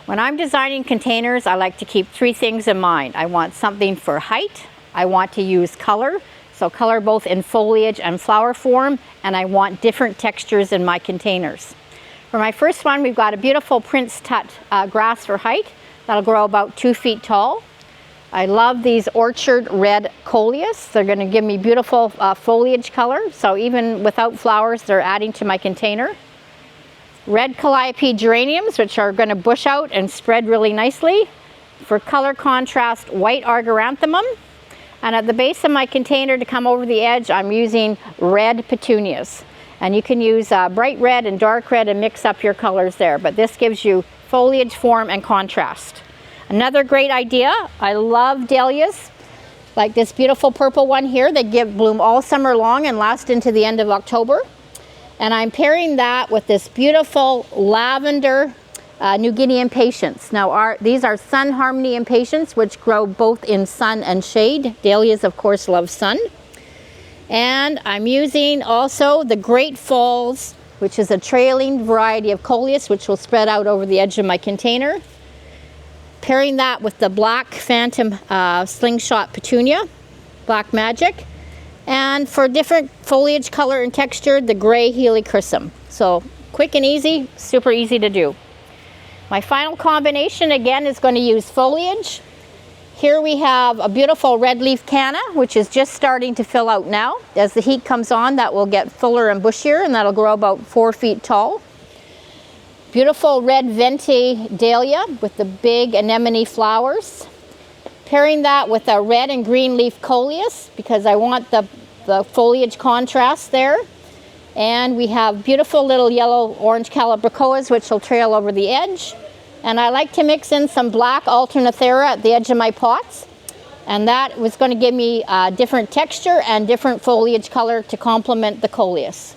When I'm designing containers, I like to keep three things in mind. I want something for height, I want to use color, so color both in foliage and flower form, and I want different textures in my containers. For my first one, we've got a beautiful Prince Tut grass for height that'll grow about 2 feet tall. I love these orchard red coleus. They're going to give me beautiful foliage color, so even without flowers, they're adding to my container. Red calliope geraniums, which are going to bush out and spread really nicely. For color contrast, white argyranthemum. And at the base of my container to come over the edge, I'm using red petunias. And you can use bright red and dark red and mix up your colors there, but this gives you foliage form and contrast. Another great idea, I love dahlias, like this beautiful purple one here. They bloom all summer long and last into the end of October. And I'm pairing that with this beautiful lavender New Guinea impatiens. Now these are sun harmony impatiens, which grow both in sun and shade. Dahlias, of course, love sun. And I'm using also the Great Falls, which is a trailing variety of coleus, which will spread out over the edge of my container. Pairing that with the black phantom slingshot petunia, Black Magic. And for different foliage color and texture, the gray helichrysum. So quick and easy, super easy to do. My final combination again is going to use foliage. Here we have a beautiful red leaf canna, which is just starting to fill out now. As the heat comes on, that will get fuller and bushier, and that'll grow about 4 feet tall. Beautiful red venti dahlia with the big anemone flowers. Pairing that with a red and green leaf coleus because I want the foliage contrast there. And we have beautiful little yellow orange calibrachoas, which will trail over the edge. And I like to mix in some black alternathera at the edge of my pots. And that was going to give me different texture and different foliage color to complement the coleus.